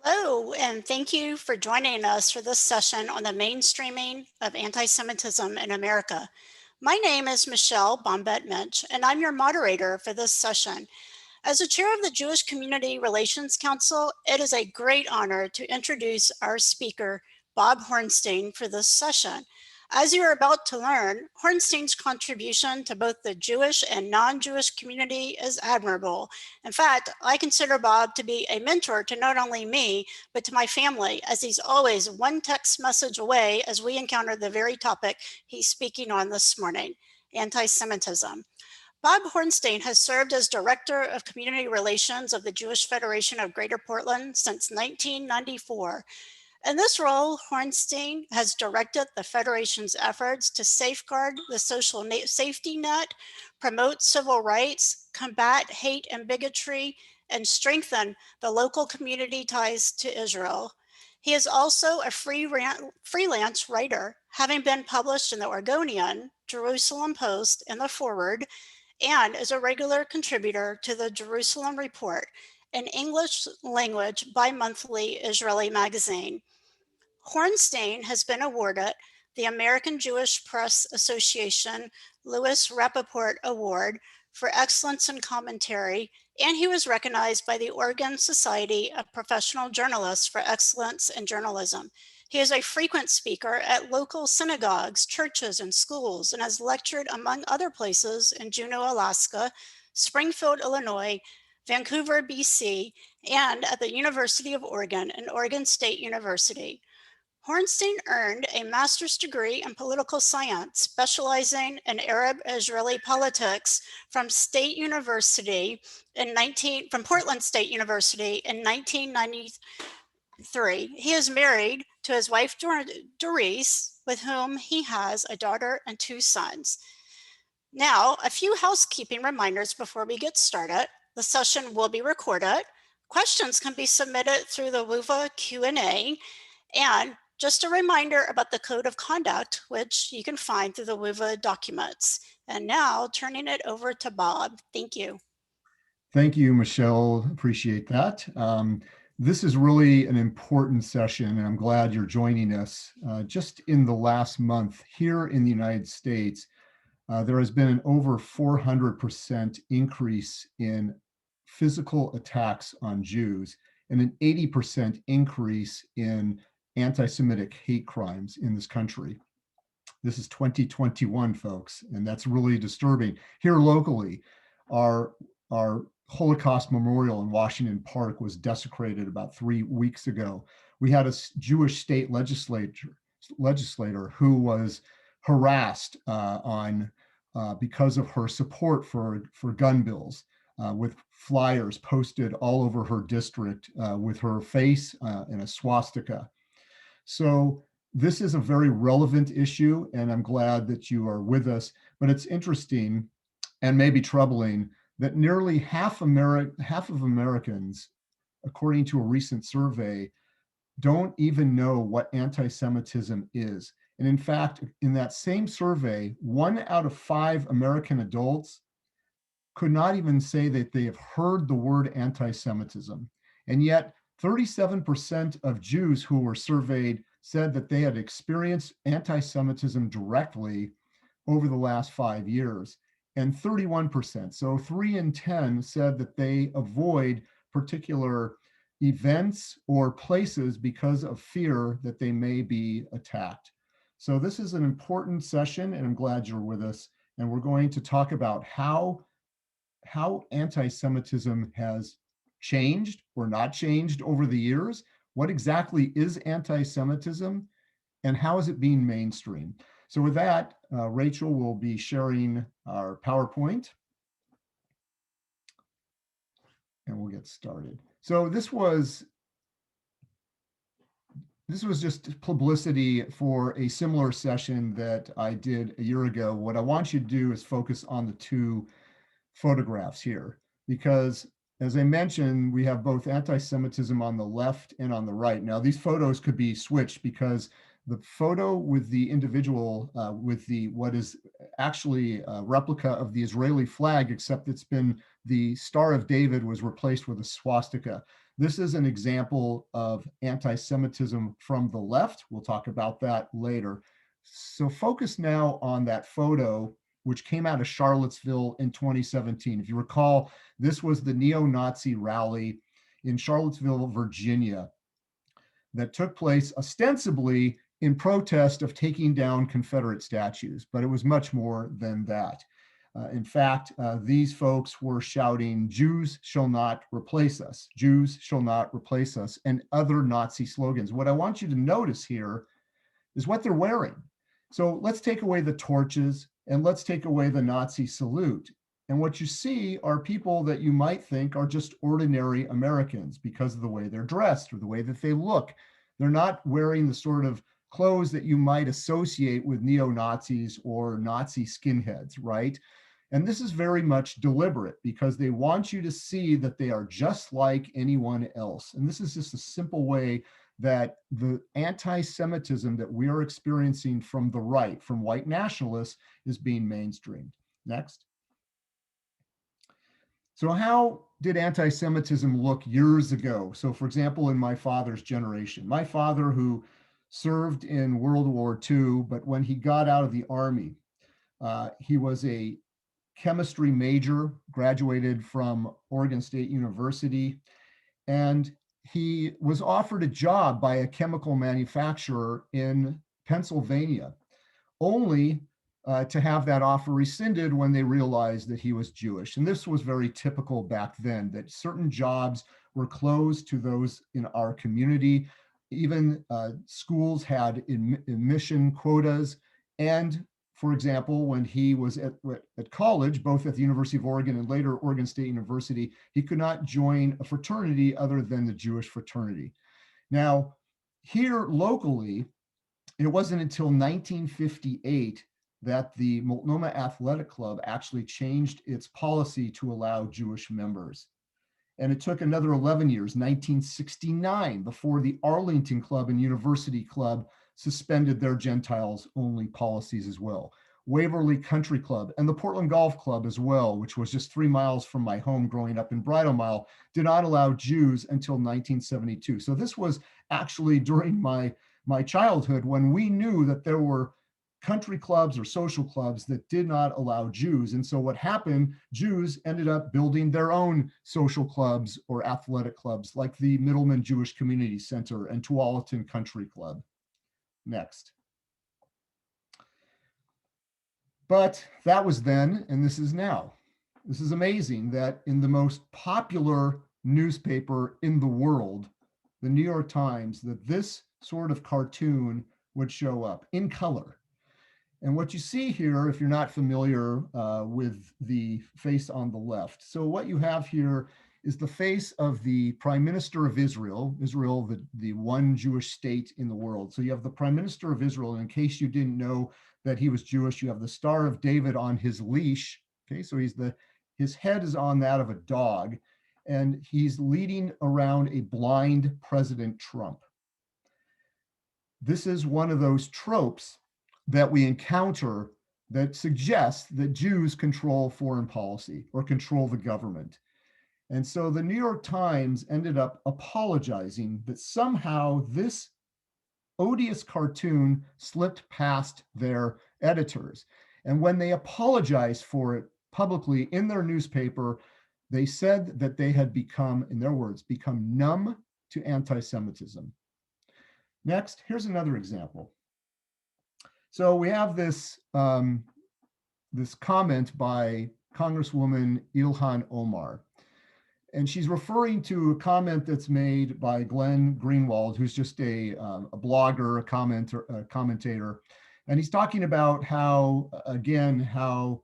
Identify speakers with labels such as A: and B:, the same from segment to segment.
A: Hello, and thank you for joining us for this session on the mainstreaming of anti-Semitism in America. My name is Michelle Bombette-Minch, and I'm your moderator for this session. As the chair of the Jewish Community Relations Council, it is a great honor to introduce our speaker, Bob Horenstein, for this session. As you are about to learn, Horenstein's contribution to both the Jewish and non-Jewish community is admirable. In fact, I consider Bob to be a mentor to not only me, but to my family, as he's always one text message away as we encounter the very topic he's speaking on this morning, anti-Semitism. Bob Horenstein has served as Director of Community Relations of the Jewish Federation of Greater Portland since 1994. In this role, Horenstein has directed the Federation's efforts to safeguard the social safety net, promote civil rights, combat hate and bigotry, and strengthen the local community ties to Israel. He is also a freelance writer, having been published in the Oregonian, Jerusalem Post, and the Forward, and is a regular contributor to the Jerusalem Report, an English language bi-monthly Israeli magazine. Horenstein has been awarded the American Jewish Press Association Louis Rappaport Award for Excellence in Commentary, and he was recognized by the Oregon Society of Professional Journalists for Excellence in Journalism. He is a frequent speaker at local synagogues, churches, and schools, and has lectured, among other places, in Juneau, Alaska, Springfield, Illinois, Vancouver, BC, and at the University of Oregon and Oregon State University. Horenstein earned a master's degree in political science, specializing in Arab-Israeli politics from Portland State University in 1993. He is married to his wife, Doris, with whom he has a daughter and 2 sons. Now, a few housekeeping reminders before we get started. The session will be recorded. Questions can be submitted through the WUVA Q&A, and just a reminder about the code of conduct, which you can find through the WUVA documents. And now turning it over to Bob. Thank you.
B: Thank you, Michelle. Appreciate that. This is really an important session, and I'm glad you're joining us. Just in the last month here in the United States, there has been an over 400% increase in physical attacks on Jews and an 80% increase in anti-Semitic hate crimes in this country. This is 2021, folks, and that's really disturbing. Here locally, our Holocaust Memorial in Washington Park was desecrated about 3 weeks ago. We had a Jewish state legislator who was harassed because of her support for gun bills, with flyers posted all over her district with her face and a swastika. So this is a very relevant issue, and I'm glad that you are with us. But it's interesting and maybe troubling that nearly half of Americans, according to a recent survey, don't even know what anti-Semitism is. And in fact, in that same survey, 1 out of 5 American adults could not even say that they have heard the word anti-Semitism. And yet 37% of Jews who were surveyed said that they had experienced anti-Semitism directly over the last 5 years. And 31%, so 3 in 10, said that they avoid particular events or places because of fear that they may be attacked. So this is an important session, and I'm glad you're with us. And we're going to talk about how anti-Semitism has changed or not changed over the years. What exactly is anti-Semitism, and how is it being mainstreamed? So with that, Rachel will be sharing our PowerPoint, and we'll get started. So this was just publicity for a similar session that I did a year ago. What I want you to do is focus on the 2 photographs here, because as I mentioned, we have both anti-Semitism on the left and on the right. Now, these photos could be switched, because the photo with the individual with what is actually a replica of the Israeli flag, except it's been the Star of David was replaced with a swastika. This is an example of anti-Semitism from the left. We'll talk about that later. So focus now on that photo, which came out of Charlottesville in 2017. If you recall, this was the neo-Nazi rally in Charlottesville, Virginia, that took place ostensibly in protest of taking down Confederate statues, but it was much more than that. In fact, these folks were shouting, "Jews shall not replace us, Jews shall not replace us," and other Nazi slogans. What I want you to notice here is what they're wearing. So let's take away the torches and let's take away the Nazi salute. And what you see are people that you might think are just ordinary Americans because of the way they're dressed or the way that they look. They're not wearing the sort of clothes that you might associate with neo-Nazis or Nazi skinheads, right? And this is very much deliberate because they want you to see that they are just like anyone else. And this is just a simple way that the anti-Semitism that we are experiencing from the right, from white nationalists, is being mainstreamed. Next. So how did anti-Semitism look years ago? So for example, in my father's generation, my father who served in World War II, but when he got out of the army, he was a chemistry major, graduated from Oregon State University, and he was offered a job by a chemical manufacturer in Pennsylvania, only to have that offer rescinded when they realized that he was Jewish. And this was very typical back then, that certain jobs were closed to those in our community. Even schools had admission quotas. And for example, when he was at college, both at the University of Oregon and later Oregon State University, he could not join a fraternity other than the Jewish fraternity. Now, here locally, it wasn't until 1958 that the Multnomah Athletic Club actually changed its policy to allow Jewish members. And it took another 11 years, 1969, before the Arlington Club and University Club suspended their Gentiles-only policies as well. Waverly Country Club and the Portland Golf Club as well, which was just 3 miles from my home growing up in Bridal Mile, did not allow Jews until 1972. So this was actually during my childhood when we knew that there were country clubs or social clubs that did not allow Jews. And so what happened, Jews ended up building their own social clubs or athletic clubs like the Middleman Jewish Community Center and Tualatin Country Club. Next. But that was then, and this is now. This is amazing that in the most popular newspaper in the world, the New York Times, that this sort of cartoon would show up in color. And what you see here, if you're not familiar with the face on the left, so what you have here is the face of the Prime Minister of Israel, the one Jewish state in the world. So you have the Prime Minister of Israel, and in case you didn't know that he was Jewish, you have the Star of David on his leash. Okay, so his head is on that of a dog, and he's leading around a blind President Trump. This is one of those tropes that we encounter that suggests that Jews control foreign policy or control the government. And so the New York Times ended up apologizing that somehow this odious cartoon slipped past their editors. And when they apologized for it publicly in their newspaper, they said that they had become, in their words, become numb to anti-Semitism. Next, here's another example. So we have this, this comment by Congresswoman Ilhan Omar. And she's referring to a comment that's made by Glenn Greenwald, who's just a blogger, a commentator. And he's talking about how, again, how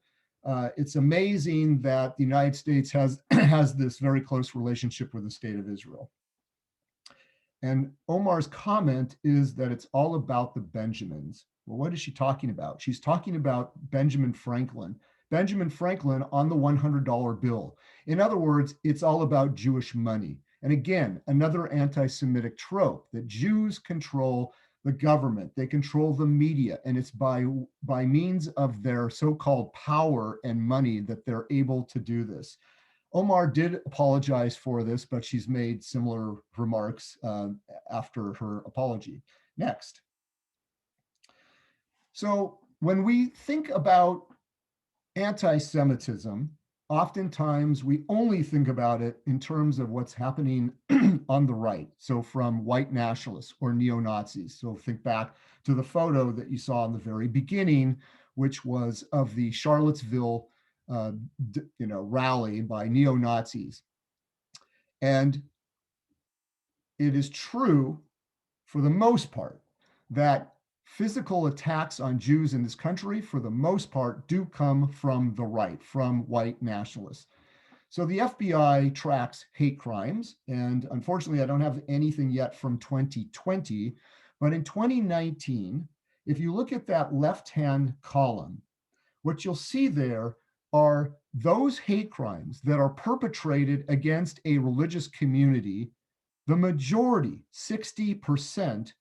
B: it's amazing that the United States has, has this very close relationship with the state of Israel. And Omar's comment is that it's all about the Benjamins. Well, what is she talking about? She's talking about Benjamin Franklin. Benjamin Franklin on the $100 bill. In other words, it's all about Jewish money. And again, another anti-Semitic trope that Jews control the government, they control the media, and it's by means of their so-called power and money that they're able to do this. Omar did apologize for this, but she's made similar remarks after her apology. Next. So when we think about anti-Semitism, oftentimes we only think about it in terms of what's happening on the right. So from white nationalists or neo-Nazis. So think back to the photo that you saw in the very beginning, which was of the Charlottesville rally by neo-Nazis. And it is true for the most part that physical attacks on Jews in this country, for the most part, do come from the right, from white nationalists. So the FBI tracks hate crimes, and unfortunately, I don't have anything yet from 2020, but in 2019, if you look at that left-hand column, what you'll see there are those hate crimes that are perpetrated against a religious community. The majority, 60%,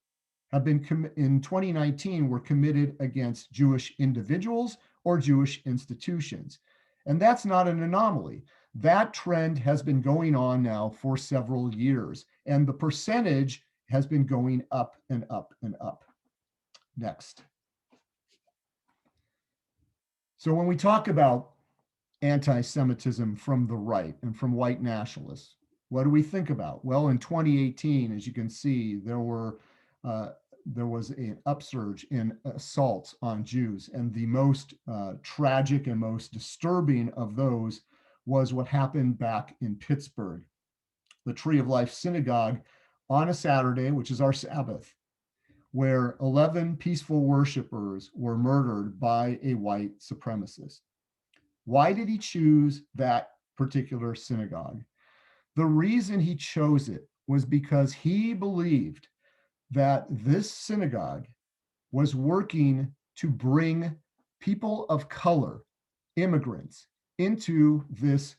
B: have been in 2019 were committed against Jewish individuals or Jewish institutions. And that's not an anomaly. That trend has been going on now for several years, and the percentage has been going up and up and up. Next. So when we talk about anti-Semitism from the right and from white nationalists, what do we think about? Well, in 2018, as you can see, there was an upsurge in assaults on Jews, and the most tragic and most disturbing of those was what happened back in Pittsburgh. The Tree of Life Synagogue on a Saturday, which is our Sabbath, where 11 peaceful worshipers were murdered by a white supremacist. Why did he choose that particular synagogue? The reason he chose it was because he believed that this synagogue was working to bring people of color, immigrants, into this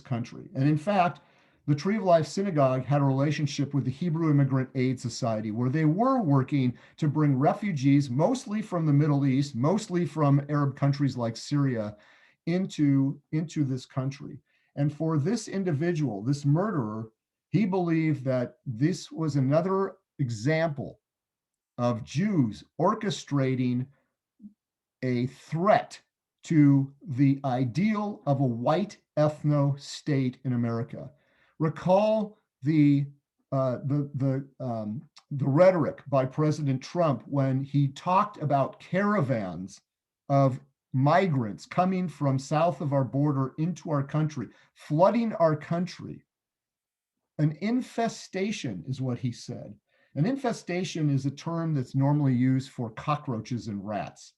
B: country. And in fact, the Tree of Life Synagogue had a relationship with the Hebrew Immigrant Aid Society, where they were working to bring refugees, mostly from the Middle East, mostly from Arab countries like Syria, into this country. And for this individual, this murderer, he believed that this was another example of Jews orchestrating a threat to the ideal of a white ethno-state in America. Recall the rhetoric by President Trump when he talked about caravans of migrants coming from south of our border into our country, flooding our country. An infestation is what he said. An infestation is a term that's normally used for cockroaches and rats.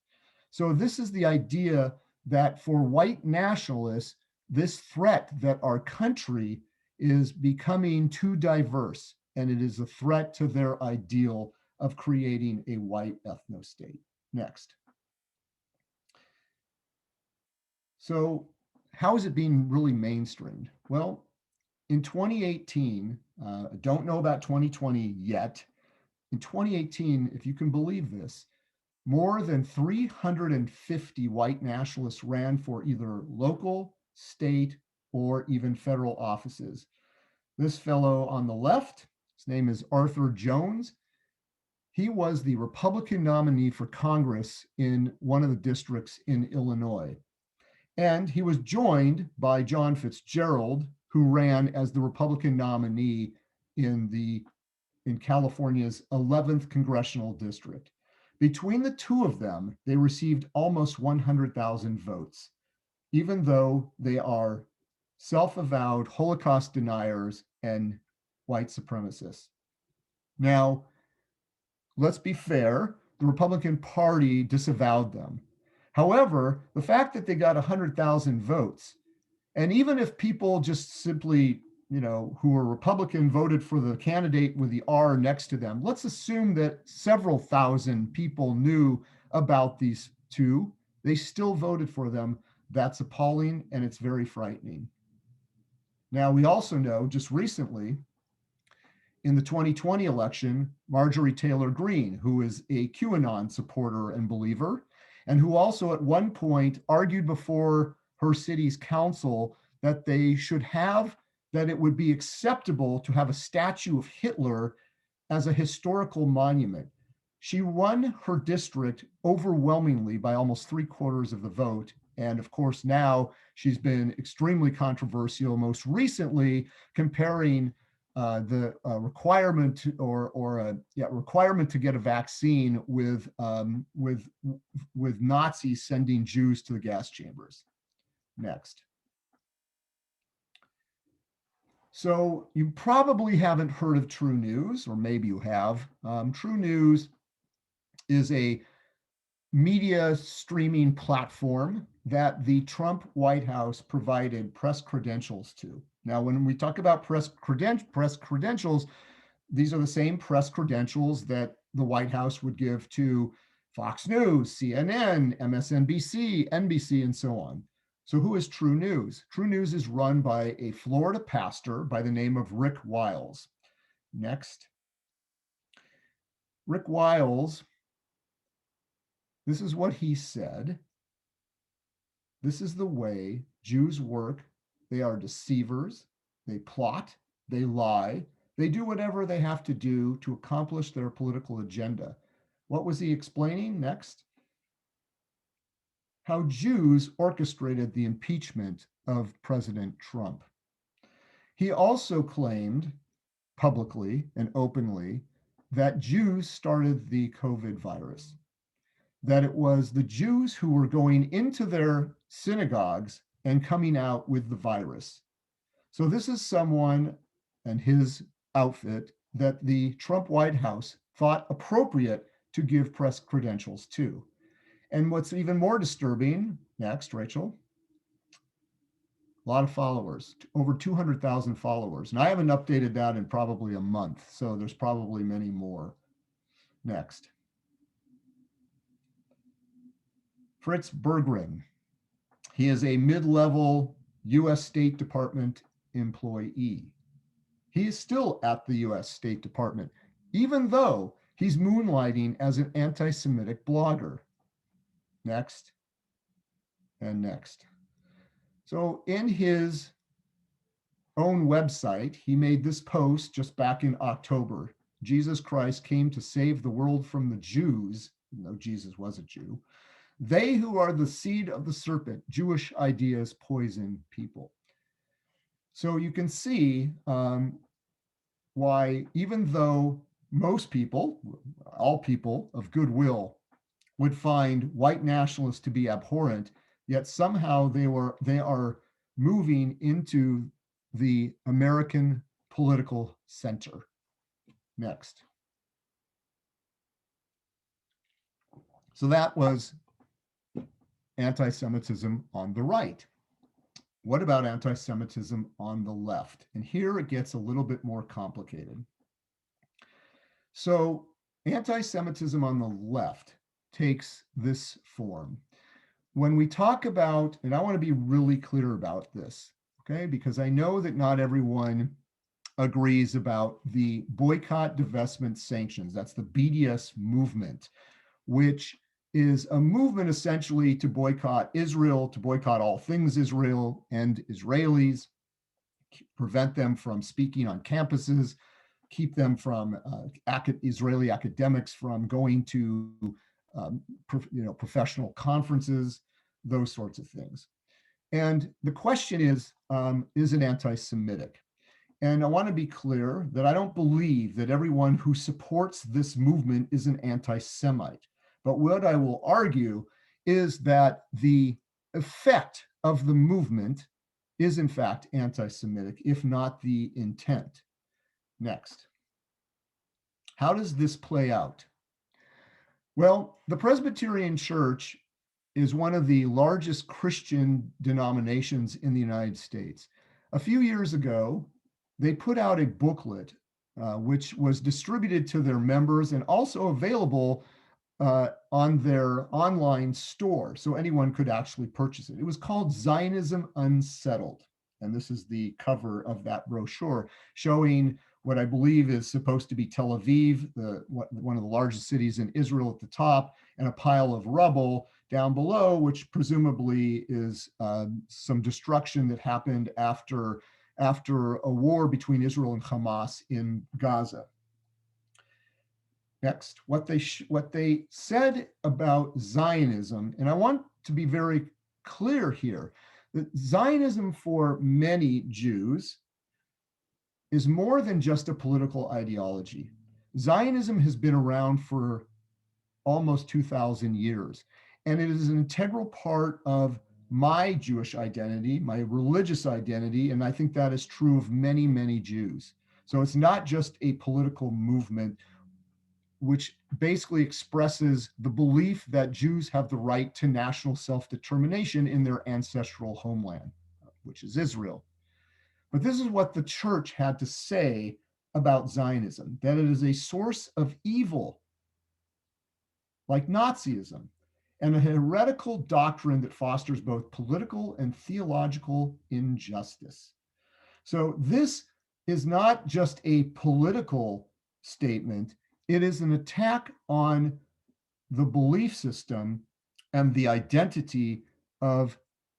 B: So this is the idea that for white nationalists, this threat that our country is becoming too diverse, and it is a threat to their ideal of creating a white ethno-state. Next. So how is it being really mainstreamed? Well, in 2018, don't know about 2020 yet. In 2018, if you can believe this, more than 350 white nationalists ran for either local, state, or even federal offices. This fellow on the left, his name is Arthur Jones. He was the Republican nominee for Congress in one of the districts in Illinois. And he was joined by John Fitzgerald, who ran as the Republican nominee in California's 11th congressional district. Between the two of them, they received almost 100,000 votes, even though they are self-avowed Holocaust deniers and white supremacists. Now, let's be fair, the Republican Party disavowed them. However, the fact that they got 100,000 votes, and even if people just simply, who are Republican voted for the candidate with the R next to them, let's assume that several thousand people knew about these two, they still voted for them. That's appalling, and it's very frightening. Now, we also know just recently in the 2020 election, Marjorie Taylor Greene, who is a QAnon supporter and believer, and who also at one point argued before her city's council that they should have, that it would be acceptable to have a statue of Hitler as a historical monument. She won her district overwhelmingly by almost 3/4 of the vote. And of course, now she's been extremely controversial, most recently comparing the requirement requirement to get a vaccine with Nazis sending Jews to the gas chambers. Next. So you probably haven't heard of True News, or maybe you have. True News is a media streaming platform that the Trump White House provided press credentials to. Now, when we talk about press credentials, these are the same press credentials that the White House would give to Fox News, CNN, MSNBC, NBC, and so on. So who is True News? True News is run by a Florida pastor by the name of Rick Wiles. Next. Rick Wiles, this is what he said. This is the way Jews work. They are deceivers. They plot. They lie. They do whatever they have to do to accomplish their political agenda. What was he explaining? Next. How Jews orchestrated the impeachment of President Trump. He also claimed publicly and openly that Jews started the COVID virus, that it was the Jews who were going into their synagogues and coming out with the virus. So this is someone and his outfit that the Trump White House thought appropriate to give press credentials to. And what's even more disturbing, next, Rachel, a lot of followers, over 200,000 followers. And I haven't updated that in probably a month, so there's probably many more. Next. Fritz Berggren. He is a mid-level US State Department employee. He is still at the US State Department, even though he's moonlighting as an anti-Semitic blogger. Next, and next. So in his own website, he made this post just back in October. Jesus Christ came to save the world from the Jews, even though Jesus was a Jew. They who are the seed of the serpent, Jewish ideas poison people. So you can see why, even though most people, all people of goodwill, would find white nationalists to be abhorrent, yet somehow they are moving into the American political center. Next. So that was anti-Semitism on the right. What about anti-Semitism on the left? And here it gets a little bit more complicated. So anti-Semitism on the left takes this form. When we talk about, and I want to be really clear about this, okay, because I know that not everyone agrees about the boycott, divestment, sanctions. That's the BDS movement, which is a movement essentially to boycott Israel, to boycott all things Israel and Israelis, prevent them from speaking on campuses, keep them from Israeli academics from going to professional conferences, those sorts of things. And the question is it anti-Semitic? And I want to be clear that I don't believe that everyone who supports this movement is an anti-Semite. But what I will argue is that the effect of the movement is in fact anti-Semitic, if not the intent. Next. How does this play out? Well, the Presbyterian Church is one of the largest Christian denominations in the United States. A few years ago, they put out a booklet which was distributed to their members and also available on their online store, so anyone could actually purchase it. It was called Zionism Unsettled. And this is the cover of that brochure, showing what I believe is supposed to be Tel Aviv, one of the largest cities in Israel at the top, and a pile of rubble down below, which presumably is some destruction that happened after a war between Israel and Hamas in Gaza. Next, what they said about Zionism, and I want to be very clear here, that Zionism for many Jews is more than just a political ideology. Zionism has been around for almost 2,000 years, and it is an integral part of my Jewish identity, my religious identity, and I think that is true of many, many Jews. So it's not just a political movement which basically expresses the belief that Jews have the right to national self-determination in their ancestral homeland, which is Israel. But this is what the church had to say about Zionism, that it is a source of evil, like Nazism, and a heretical doctrine that fosters both political and theological injustice. So this is not just a political statement, it is an attack on the belief system and the identity of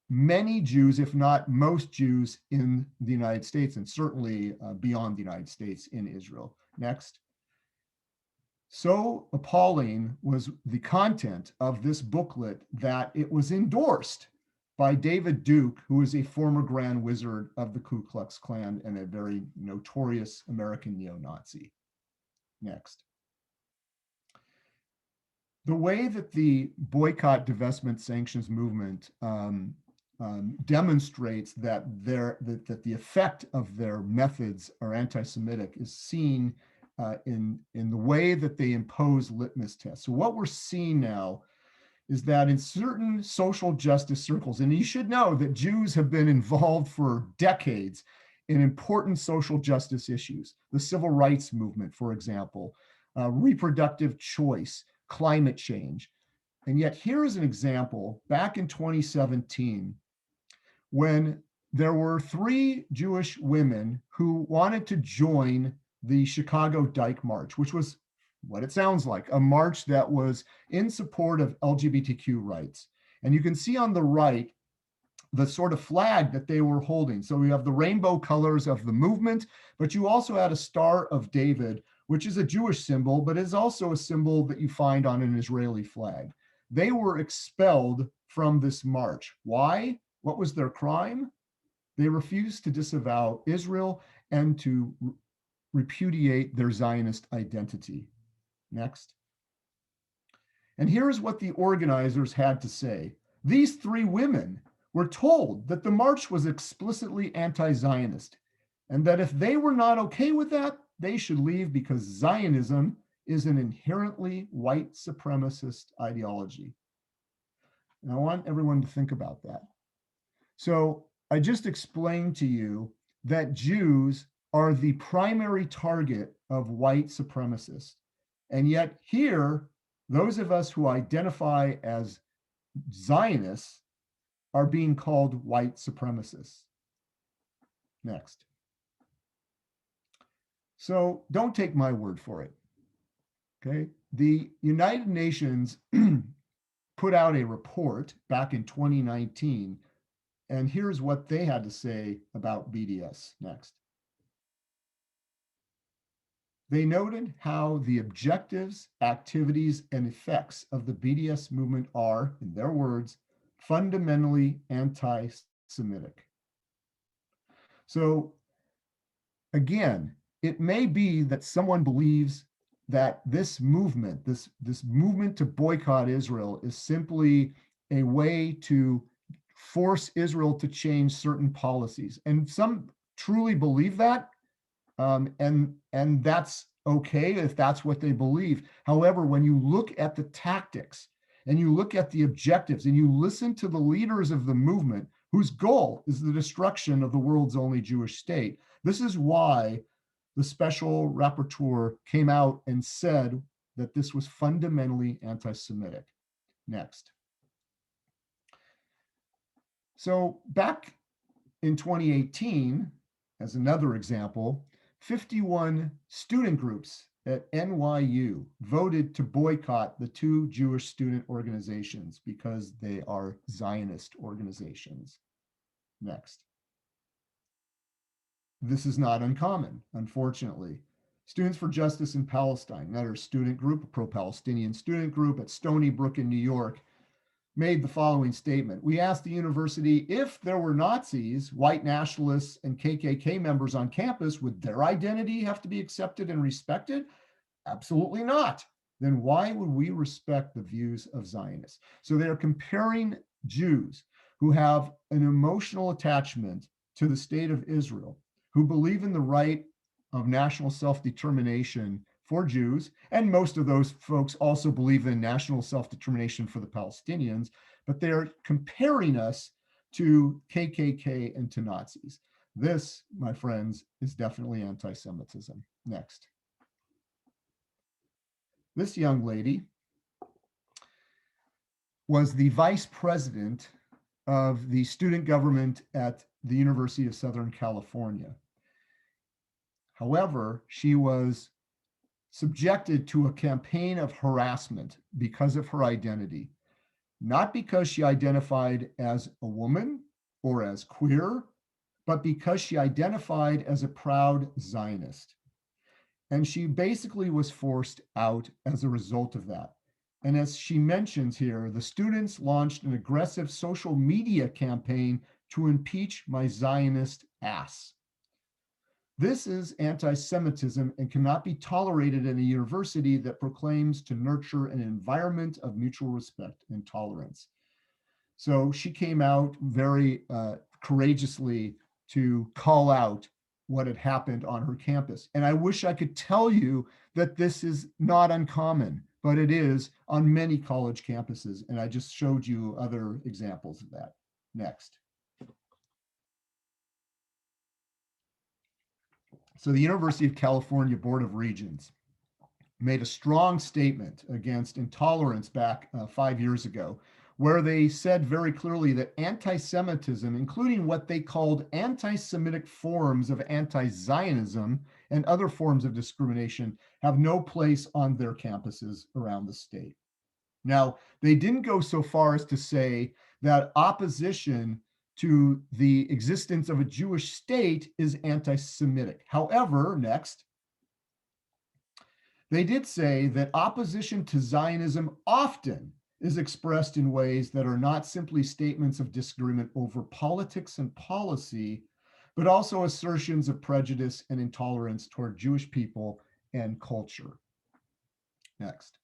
B: many Jews, if not most Jews in the United States, and certainly beyond the United States in Israel. Next. So appalling was the content of this booklet that it was endorsed by David Duke, who is a former Grand Wizard of the Ku Klux Klan and a very notorious American neo-Nazi. Next. The way that the boycott, divestment, sanctions movement demonstrates that the effect of their methods are anti-Semitic is seen in the way that they impose litmus tests. So what we're seeing now is that in certain social justice circles, and you should know that Jews have been involved for decades in important social justice issues, the civil rights movement, for example, reproductive choice, climate change. And yet here is an example back in 2017, when there were 3 Jewish women who wanted to join the Chicago Dyke March, which was what it sounds like, a march that was in support of LGBTQ rights. And you can see on the right the sort of flag that they were holding. So we have the rainbow colors of the movement, but you also had a Star of David, which is a Jewish symbol, but is also a symbol that you find on an Israeli flag. They were expelled from this march. Why? What was their crime? They refused to disavow Israel and to repudiate their Zionist identity. Next. And here's what the organizers had to say. These 3 women were told that the march was explicitly anti-Zionist, and that if they were not okay with that, they should leave because Zionism is an inherently white supremacist ideology. And I want everyone to think about that. So I just explained to you that Jews are the primary target of white supremacists. And yet here, those of us who identify as Zionists are being called white supremacists. Next. So don't take my word for it. Okay. The United Nations put out a report back in 2019, and here's what they had to say about BDS. Next. They noted how the objectives, activities, and effects of the BDS movement are, in their words, fundamentally anti-Semitic. So again, it may be that someone believes that this movement, this movement to boycott Israel is simply a way to force Israel to change certain policies. And some truly believe that. And that's okay if that's what they believe. However, when you look at the tactics and you look at the objectives and you listen to the leaders of the movement, whose goal is the destruction of the world's only Jewish state, this is why the special rapporteur came out and said that this was fundamentally anti-Semitic. Next. So back in 2018, as another example, 51 student groups at NYU voted to boycott the two Jewish student organizations because they are Zionist organizations. Next. This is not uncommon, unfortunately. Students for Justice in Palestine, another student group, a pro-Palestinian student group at Stony Brook in New York, made the following statement. We asked the university if there were Nazis, white nationalists, and KKK members on campus, would their identity have to be accepted and respected? Absolutely not. Then why would we respect the views of Zionists? So they are comparing Jews who have an emotional attachment to the state of Israel, who believe in the right of national self-determination for Jews, and most of those folks also believe in national self-determination for the Palestinians, but they're comparing us to KKK and to Nazis. This, my friends, is definitely anti-Semitism. Next. This young lady was the vice president of the student government at the University of Southern California. However, she was subjected to a campaign of harassment because of her identity, not because she identified as a woman or as queer, but because she identified as a proud Zionist. And she basically was forced out as a result of that. And as she mentions here, the students launched an aggressive social media campaign to impeach my Zionist ass. This is anti-Semitism and cannot be tolerated in a university that proclaims to nurture an environment of mutual respect and tolerance. So she came out very courageously to call out what had happened on her campus. And I wish I could tell you that this is not uncommon, but it is on many college campuses. And I just showed you other examples of that. Next. So the University of California Board of Regents made a strong statement against intolerance back 5 years ago, where they said very clearly that anti-Semitism, including what they called anti-Semitic forms of anti-Zionism and other forms of discrimination, have no place on their campuses around the state. Now, they didn't go so far as to say that opposition to the existence of a Jewish state is anti-Semitic. However, next, they did say that opposition to Zionism often is expressed in ways that are not simply statements of disagreement over politics and policy, but also assertions of prejudice and intolerance toward Jewish people and culture. Next.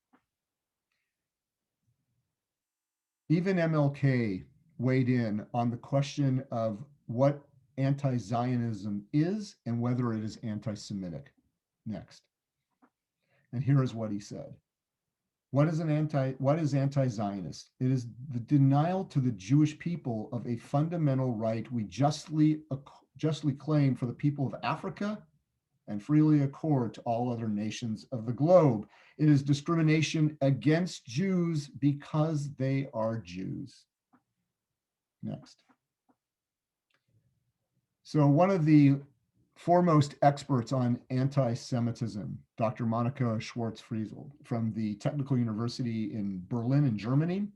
B: Even MLK weighed in on the question of what anti-Zionism is and whether it is anti-Semitic. Next. And here is what he said. What is anti-Zionist? It is the denial to the Jewish people of a fundamental right we justly claim for the people of Africa and freely accord to all other nations of the globe. It is discrimination against Jews because they are Jews. Next. So one of the foremost experts on anti-Semitism, Dr. Monika Schwarz-Friesel from the Technical University in Berlin in Germany,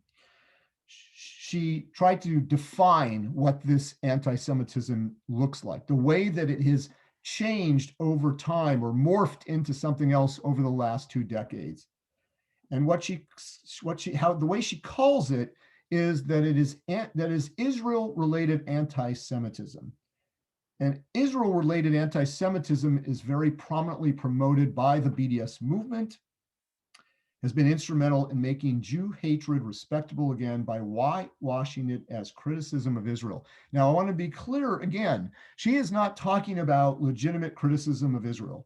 B: she tried to define what this anti-Semitism looks like, the way that it has changed over time or morphed into something else over the last 2 decades. And the way she calls it is that it is Israel-related anti-Semitism. And Israel-related anti-Semitism is very prominently promoted by the BDS movement, has been instrumental in making Jew hatred respectable again by whitewashing it as criticism of Israel. Now, I want to be clear again, she is not talking about legitimate criticism of Israel.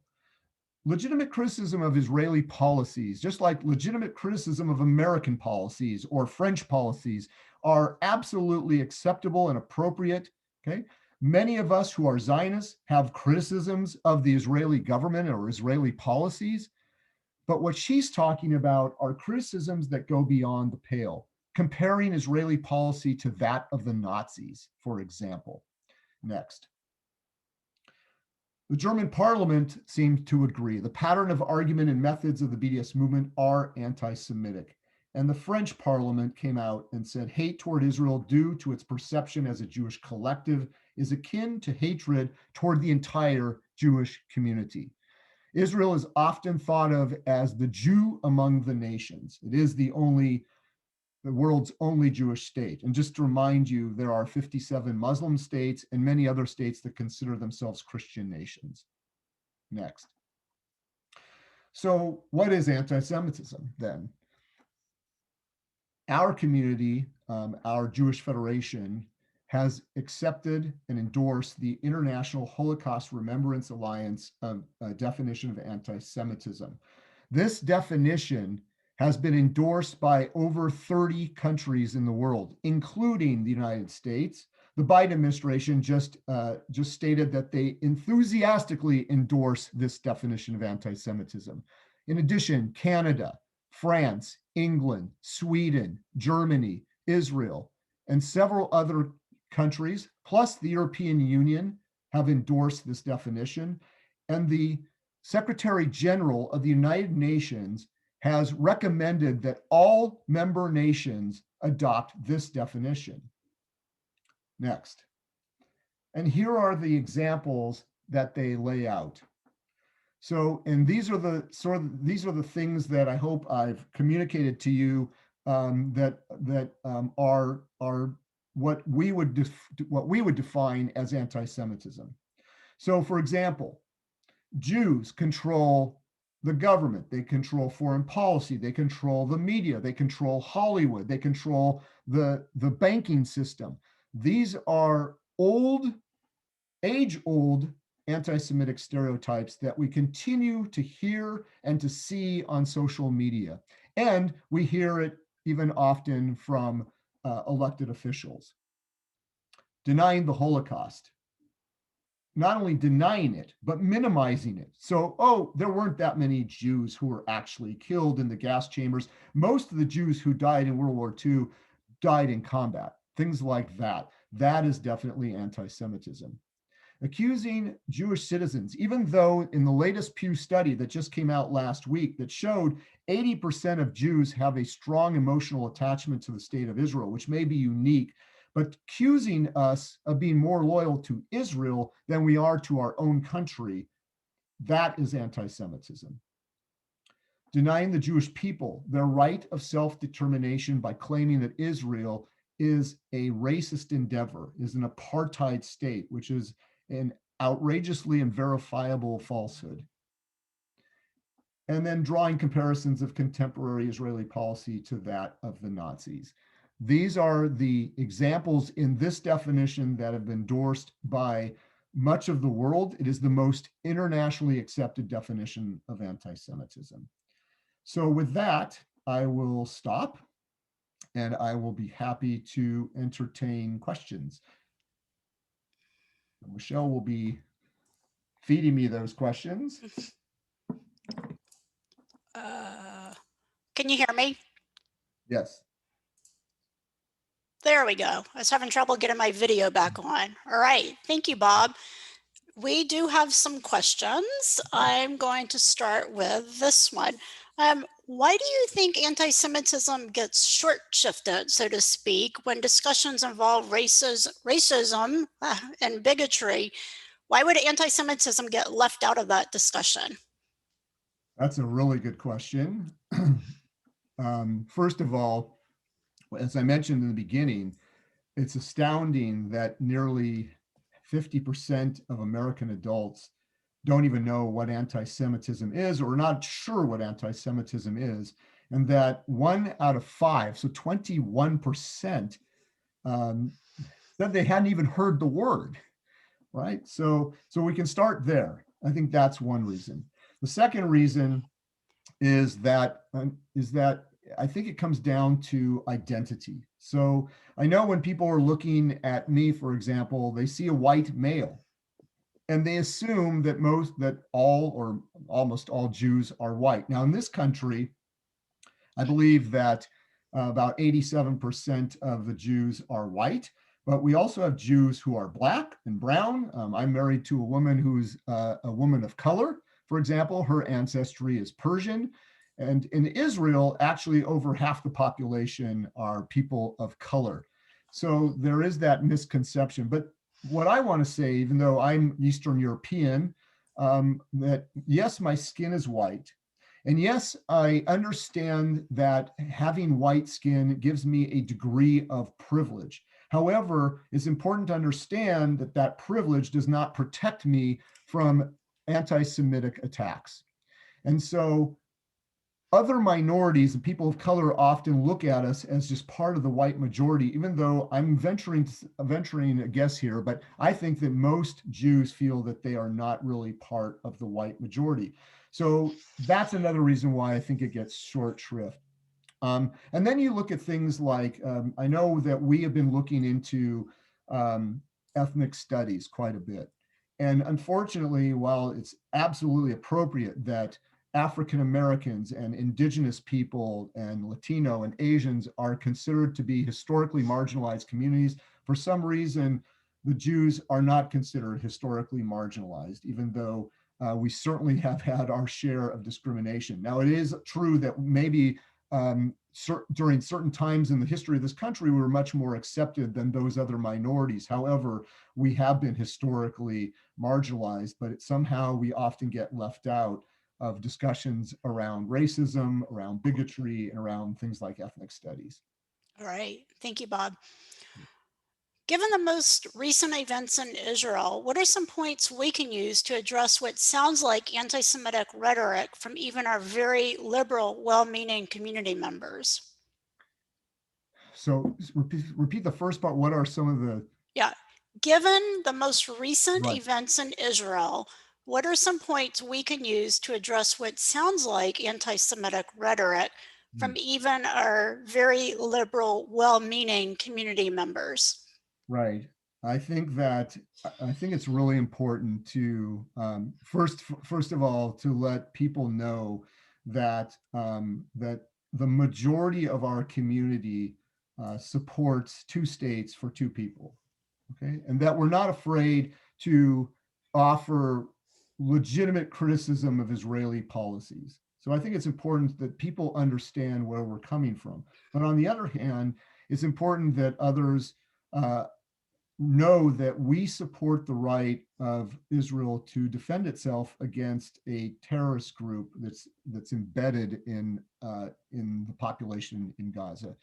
B: Legitimate criticism of Israeli policies, just like legitimate criticism of American policies or French policies, are absolutely acceptable and appropriate, okay? Many of us who are Zionists have criticisms of the Israeli government or Israeli policies, but what she's talking about are criticisms that go beyond the pale, comparing Israeli policy to that of the Nazis, for example. Next. The German parliament seemed to agree. The pattern of argument and methods of the BDS movement are anti-Semitic. And the French parliament came out and said hate toward Israel due to its perception as a Jewish collective is akin to hatred toward the entire Jewish community. Israel is often thought of as the Jew among the nations. It is the world's only Jewish state. And just to remind you, there are 57 Muslim states and many other states that consider themselves Christian nations. Next. So what is anti-Semitism then? Our community, our Jewish Federation, has accepted and endorsed the International Holocaust Remembrance Alliance definition of anti-Semitism. This definition has been endorsed by over 30 countries in the world, including the United States. The Biden administration just stated that they enthusiastically endorse this definition of anti-Semitism. In addition, Canada, France, England, Sweden, Germany, Israel, and several other countries, plus the European Union, have endorsed this definition. And the Secretary General of the United Nations has recommended that all member nations adopt this definition. Next. And here are the examples that they lay out. So, and these are the things that I hope I've communicated to you that are what we would define as anti-Semitism. So, for example, Jews control the government, they control foreign policy, they control the media, they control Hollywood, they control the banking system. These are age-old anti-Semitic stereotypes that we continue to hear and to see on social media. And we hear it even often from elected officials. Denying the Holocaust. Not only denying it, but minimizing it. So, oh, there weren't that many Jews who were actually killed in the gas chambers. Most of the Jews who died in World War II died in combat. Things like that. That is definitely anti-Semitism. Accusing Jewish citizens, even though in the latest Pew study that just came out last week that showed 80% of Jews have a strong emotional attachment to the state of Israel, which may be unique, but accusing us of being more loyal to Israel than we are to our own country, that is anti-Semitism. Denying the Jewish people their right of self-determination by claiming that Israel is a racist endeavor, is an apartheid state, which is an outrageously and verifiable falsehood. And then drawing comparisons of contemporary Israeli policy to that of the Nazis. These are the examples in this definition that have been endorsed by much of the world. It is the most internationally accepted definition of anti-Semitism. So with that, I will stop and I will be happy to entertain questions. Michelle will be feeding me those questions.
A: Can you hear me?
B: Yes.
A: There we go. I was having trouble getting my video back on. All right. Thank you, Bob. We do have some questions. I'm going to start with this one. Why do you think anti-Semitism gets short-shifted, so to speak, when discussions involve racism and bigotry? Why would anti-Semitism get left out of that discussion?
B: That's a really good question. First of all, as I mentioned in the beginning, it's astounding that nearly 50% of American adults don't even know what anti-Semitism is or are not sure what anti-Semitism is, and that 1 out of 5, so 21%, said they hadn't even heard the word, right? So we can start there. I think that's one reason. The second reason is that I think it comes down to identity. So I know when people are looking at me, for example, they see a white male and they assume that all or almost all Jews are white. Now in this country, I believe that about 87% of the Jews are white, But we also have Jews who are Black and brown. I'm married to a woman who's a woman of color. For example, her ancestry is Persian. And in Israel, actually over half the population are people of color. So there is that misconception. But what I want to say, even though I'm Eastern European, that yes, my skin is white. And yes, I understand that having white skin gives me a degree of privilege. However, it's important to understand that that privilege does not protect me from anti-Semitic attacks. And so other minorities and people of color often look at us as just part of the white majority, even though I'm venturing a guess here, but I think that most Jews feel that they are not really part of the white majority. So that's another reason why I think it gets short shrift. And then you look at things like, I know that we have been looking into ethnic studies quite a bit. And unfortunately, while it's absolutely appropriate that African Americans and indigenous people and Latino and Asians are considered to be historically marginalized communities, for some reason, the Jews are not considered historically marginalized, even though we certainly have had our share of discrimination. Now, it is true that maybe during certain times in the history of this country, we were much more accepted than those other minorities. However, we have been historically marginalized, but somehow we often get left out of discussions around racism, around bigotry, and around things like ethnic studies.
A: All right. Thank you, Bob. Given the most recent events in Israel, what are some points we can use to address what sounds like anti-Semitic rhetoric from even our very liberal, well-meaning community members?
B: So repeat the first part. What are some of the...
A: Yeah. Given the most recent
B: Right.
A: events in Israel, what are some points we can use to address what sounds like anti-Semitic rhetoric from even our very liberal, well-meaning community members?
B: Right. I think that I think it's really important to first of all to let people know that that the majority of our community supports two states for two people. Okay, and that we're not afraid to offer legitimate criticism of Israeli policies. So I think it's important that people understand where we're coming from. But on the other hand, it's important that others uh, know that we support the right of Israel to defend itself against a terrorist group that's embedded in the population in Gaza.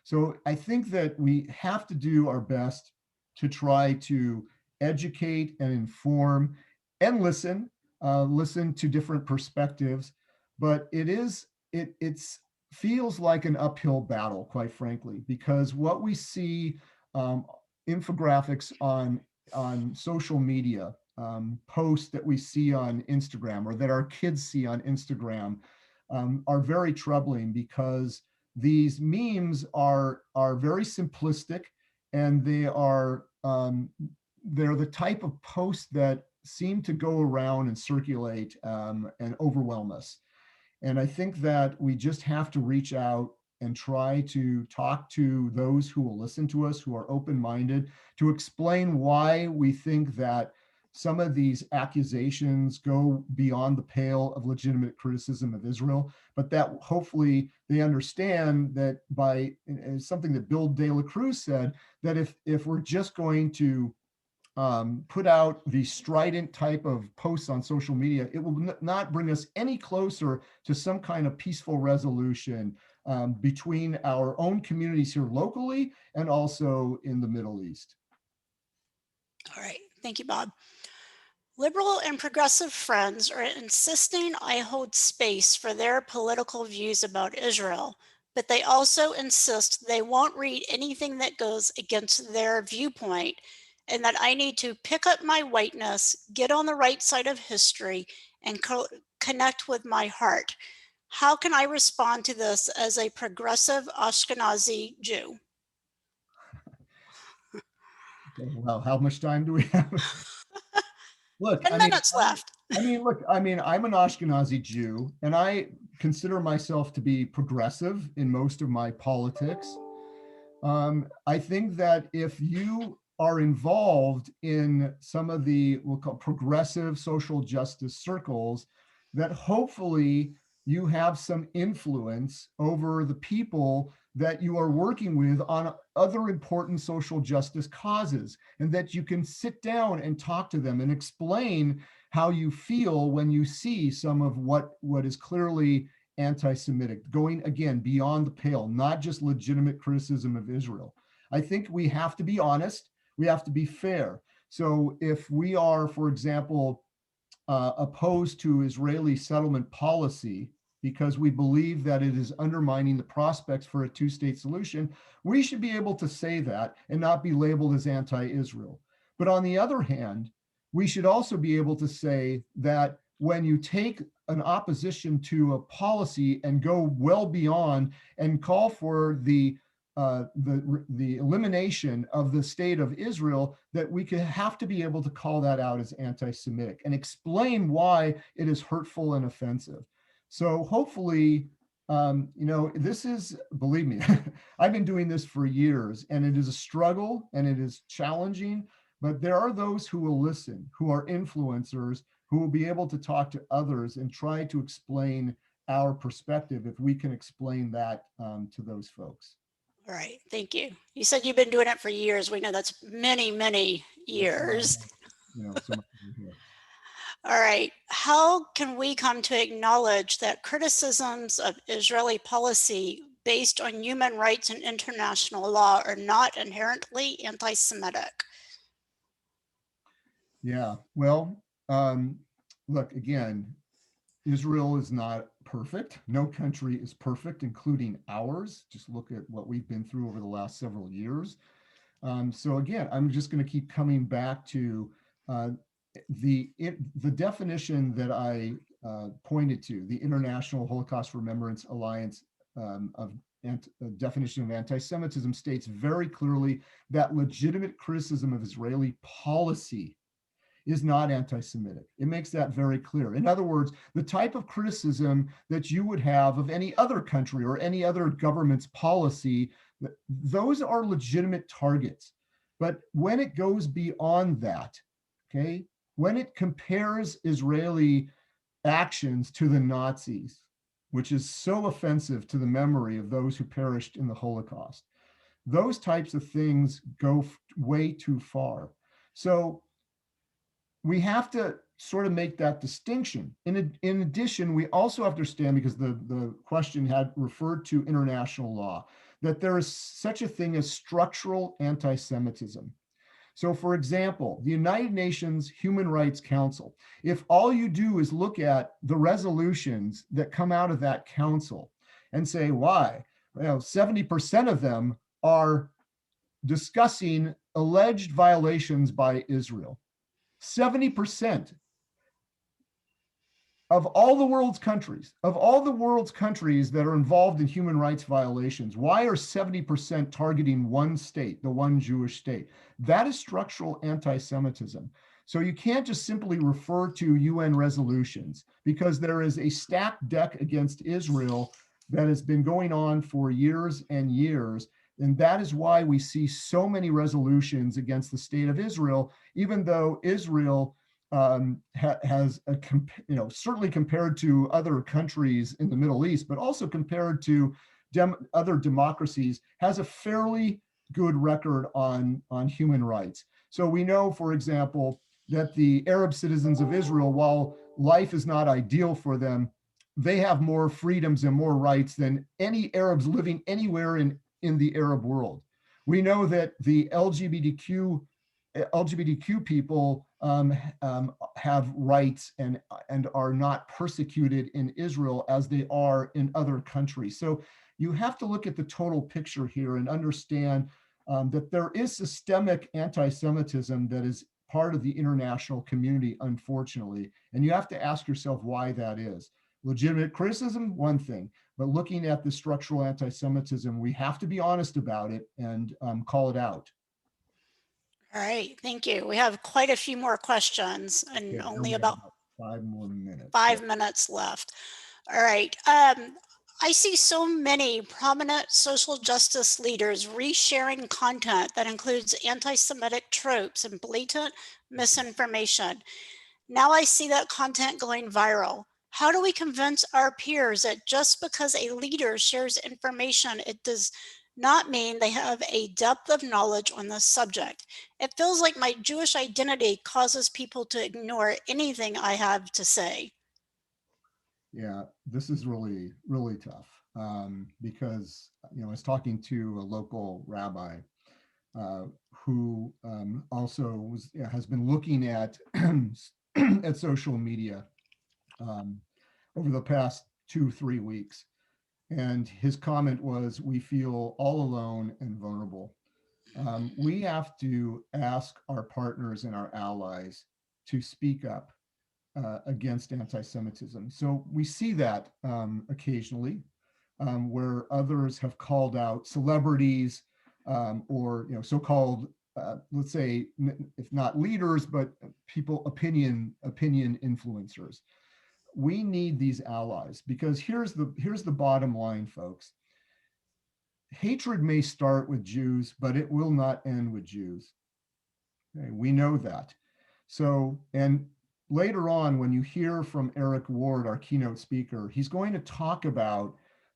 B: So I think that we have to do our best to try to educate and inform and listen to different perspectives. But it's feels like an uphill battle, quite frankly, because what we see um, infographics on social media, posts that we see on Instagram or that our kids see on Instagram are very troubling because these memes are very simplistic, and they're the type of posts that seem to go around and circulate and overwhelm us. And I think that we just have to reach out and try to talk to those who will listen to us, who are open-minded, to explain why we think that some of these accusations go beyond the pale of legitimate criticism of Israel, but that hopefully they understand that by something that Bill De La Cruz said, that if we're just going to put out the strident type of posts on social media, it will not bring us any closer to some kind of peaceful resolution between our own communities here locally and also in the Middle East.
A: All right. Thank you, Bob. Liberal and progressive friends are insisting I hold space for their political views about Israel, but they also insist they won't read anything that goes against their viewpoint, and that I need to pick up my whiteness, get on the right side of history, and connect with my heart. How can I respond to this as a progressive Ashkenazi Jew?
B: Okay, well, how much time do we have? Look,
A: 10 minutes left.
B: I'm an Ashkenazi Jew, and I consider myself to be progressive in most of my politics. I think that if you are involved in some of the, we'll call progressive social justice circles, that hopefully you have some influence over the people that you are working with on other important social justice causes, and that you can sit down and talk to them and explain how you feel when you see some of what is clearly anti-Semitic, going again beyond the pale, not just legitimate criticism of Israel. I think we have to be honest, we have to be fair. So if we are, for example, opposed to Israeli settlement policy because we believe that it is undermining the prospects for a two-state solution, we should be able to say that and not be labeled as anti-Israel. But on the other hand, we should also be able to say that when you take an opposition to a policy and go well beyond and call for the elimination of the state of Israel, that we could have to be able to call that out as anti-Semitic and explain why it is hurtful and offensive. So hopefully, this is, believe me, I've been doing this for years, and it is a struggle and it is challenging, but there are those who will listen, who are influencers, who will be able to talk to others and try to explain our perspective if we can explain that to those folks.
A: All right, thank you. You said you've been doing it for years. We know that's many, many years.
B: So much here.
A: All right, how can we come to acknowledge that criticisms of Israeli policy based on human rights and international law are not inherently anti-Semitic?
B: Yeah, well, look, again, Israel is not perfect. No country is perfect, including ours. Just look at what we've been through over the last several years. So again, I'm just going to keep coming back to the definition that I pointed to, the International Holocaust Remembrance Alliance definition of anti-Semitism states very clearly that legitimate criticism of Israeli policy is not anti-Semitic. It makes that very clear. In other words, the type of criticism that you would have of any other country or any other government's policy, those are legitimate targets. But when it goes beyond that, okay, when it compares Israeli actions to the Nazis, which is so offensive to the memory of those who perished in the Holocaust, those types of things go way too far. So we have to sort of make that distinction. In addition, we also have to understand, because the question had referred to international law, that there is such a thing as structural anti-Semitism. So for example, the United Nations Human Rights Council, if all you do is look at the resolutions that come out of that council and say, why? 70% of them are discussing alleged violations by Israel. 70% of all the world's countries, that are involved in human rights violations, why are 70% targeting one state, the one Jewish state? That is structural anti-Semitism. So you can't just simply refer to UN resolutions, because there is a stacked deck against Israel that has been going on for years and years. And that is why we see so many resolutions against the state of Israel, even though Israel has certainly compared to other countries in the Middle East, but also compared to other democracies, has a fairly good record on human rights. So we know, for example, that the Arab citizens of Israel, while life is not ideal for them, they have more freedoms and more rights than any Arabs living anywhere in the Arab world. We know that the LGBTQ people have rights and are not persecuted in Israel as they are in other countries. So you have to look at the total picture here and understand that there is systemic anti-Semitism that is part of the international community, unfortunately. And you have to ask yourself why that is. Legitimate criticism, one thing, but looking at the structural anti-Semitism, we have to be honest about it and call it out.
A: All right, thank you. We have quite a few more questions and only about
B: 5 more minutes.
A: 5 minutes left. All right. I see so many prominent social justice leaders resharing content that includes anti-Semitic tropes and blatant misinformation. Now I see that content going viral. How do we convince our peers that just because a leader shares information, it does not mean they have a depth of knowledge on the subject? It feels like my Jewish identity causes people to ignore anything I have to say.
B: Yeah, this is really, really tough because, I was talking to a local rabbi who also has been looking at at social media over the past 2-3 weeks. And his comment was, we feel all alone and vulnerable. We have to ask our partners and our allies to speak up against anti-Semitism. So we see that occasionally where others have called out celebrities or so-called, let's say, if not leaders, but people, opinion influencers. We need these allies because here's the bottom line, folks. Hatred may start with Jews, but it will not end with Jews. Okay, we know that. So, and later on, when you hear from Eric Ward, our keynote speaker, he's going to talk about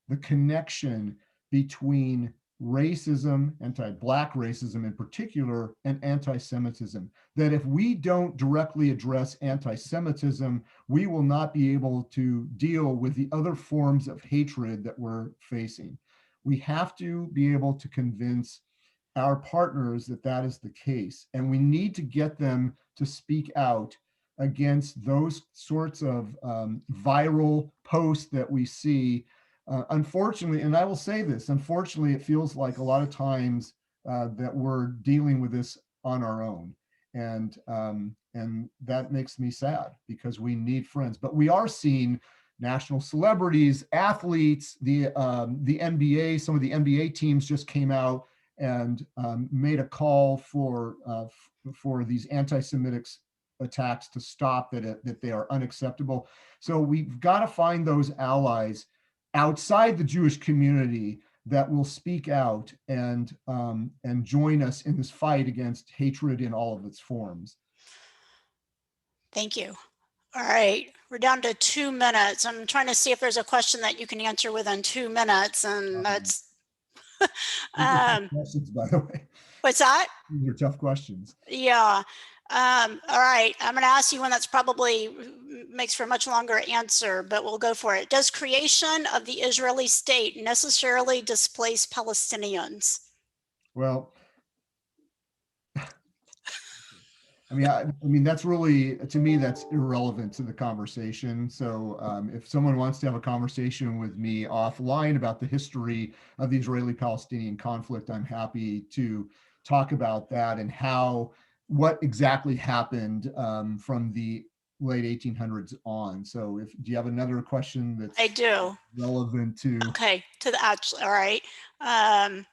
B: the connection between racism, anti-Black racism in particular, and anti-Semitism. That if we don't directly address anti-Semitism, we will not be able to deal with the other forms of hatred that we're facing. We have to be able to convince our partners that that is the case. And we need to get them to speak out against those sorts of viral posts that we see. Unfortunately, and I will say this, unfortunately, it feels like a lot of times that we're dealing with this on our own. And that makes me sad because we need friends. But we are seeing national celebrities, athletes, the NBA, some of the NBA teams just came out and made a call for these anti-Semitic attacks to stop, that they are unacceptable. So we've got to find those allies outside the Jewish community that will speak out and join us in this fight against hatred in all of its forms.
A: Thank you. All right, we're down to 2 minutes. I'm trying to see if there's a question that you can answer within 2 minutes, and that's
B: These are tough questions, by the way.
A: What's that?
B: These are tough questions.
A: Yeah. All right, I'm going to ask you one that's probably makes for a much longer answer, but we'll go for it. Does creation of the Israeli state necessarily displace Palestinians?
B: Well, I mean, that's really, to me, that's irrelevant to the conversation. So if someone wants to have a conversation with me offline about the history of the Israeli-Palestinian conflict, I'm happy to talk about that and what exactly happened from the late 1800s on. So do you have another question that's
A: I do.
B: relevant to?
A: Okay, to the actual, all right.
B: And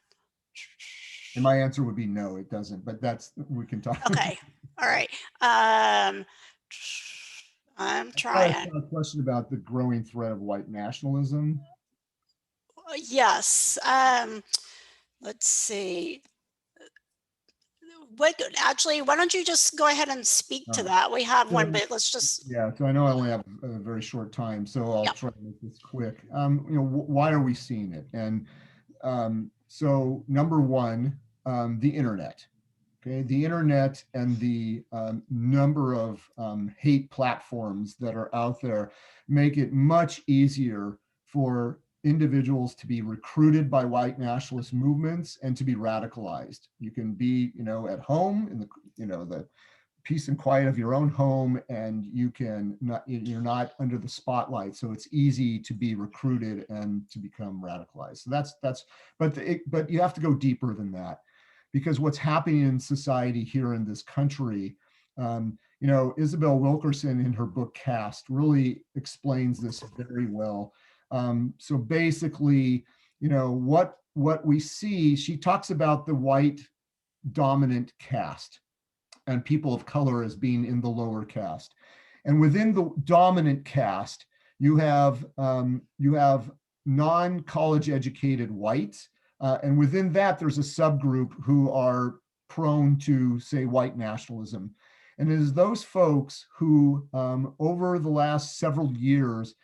B: my answer would be no, it doesn't, but we can talk.
A: Okay. All right. I'm trying.
B: A question about the growing threat of white nationalism.
A: Yes. Let's see. Actually, why don't you just go ahead and speak to that? We have one, but let's just.
B: Yeah, so I know I only have a very short time, so I'll try to make this quick. Why are we seeing it? And so number one, the internet. Okay, the internet and the number of hate platforms that are out there make it much easier for individuals to be recruited by white nationalist movements and to be radicalized. You can be, at home in the peace and quiet of your own home, and you're not under the spotlight. So it's easy to be recruited and to become radicalized. So but you have to go deeper than that. Because what's happening in society here in this country, Isabel Wilkerson in her book Caste really explains this very well. So basically, what we see, she talks about the white dominant caste and people of color as being in the lower caste. And within the dominant caste, you have non-college educated whites. And within that, there's a subgroup who are prone to, say, white nationalism. And it is those folks who, over the last several years,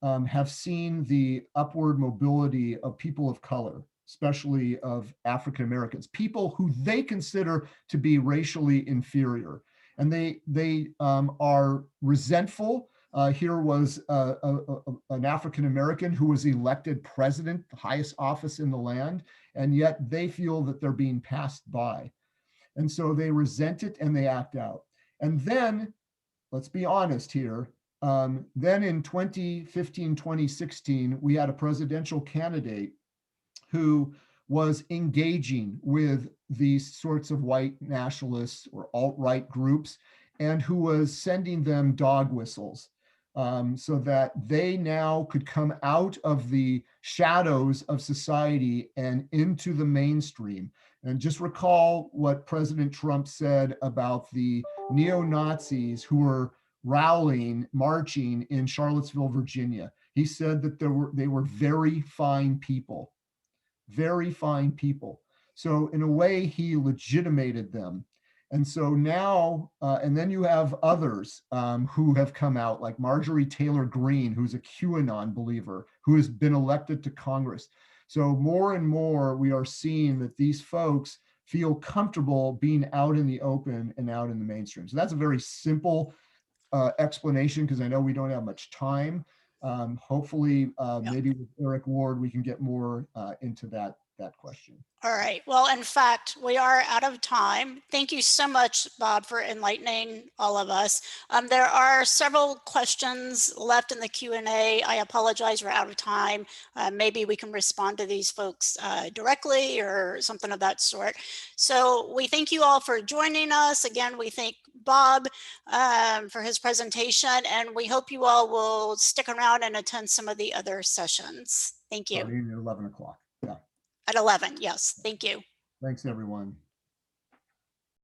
B: have seen the upward mobility of people of color, especially of African Americans, people who they consider to be racially inferior. And they are resentful. Here was an African American who was elected president, the highest office in the land, and yet they feel that they're being passed by. And so they resent it and they act out. And then, let's be honest here, then in 2015, 2016, we had a presidential candidate who was engaging with these sorts of white nationalists or alt-right groups and who was sending them dog whistles, so that they now could come out of the shadows of society and into the mainstream. And just recall what President Trump said about the neo-Nazis who were rallying, marching in Charlottesville, Virginia. He said that they were very fine people, very fine people. So in a way, he legitimated them. And so now, and then you have others who have come out, like Marjorie Taylor Greene, who's a QAnon believer, who has been elected to Congress. So more and more, we are seeing that these folks feel comfortable being out in the open and out in the mainstream. So that's a very simple explanation, because I know we don't have much time. Hopefully,
A: Yeah.
B: maybe with Eric Ward, we can get more into that question.
A: All right. Well, in fact, we are out of time. Thank you so much, Bob, for enlightening all of us. There are several questions left in the Q&A. I apologize, we're out of time. Maybe we can respond to these folks directly or something of that sort. So we thank you all for joining us. Again, we thank Bob for his presentation, and we hope you all will stick around and attend some of the other sessions. Thank you.
B: Starting at 11 o'clock. Yeah.
A: At 11, yes. Thank you.
B: Thanks, everyone.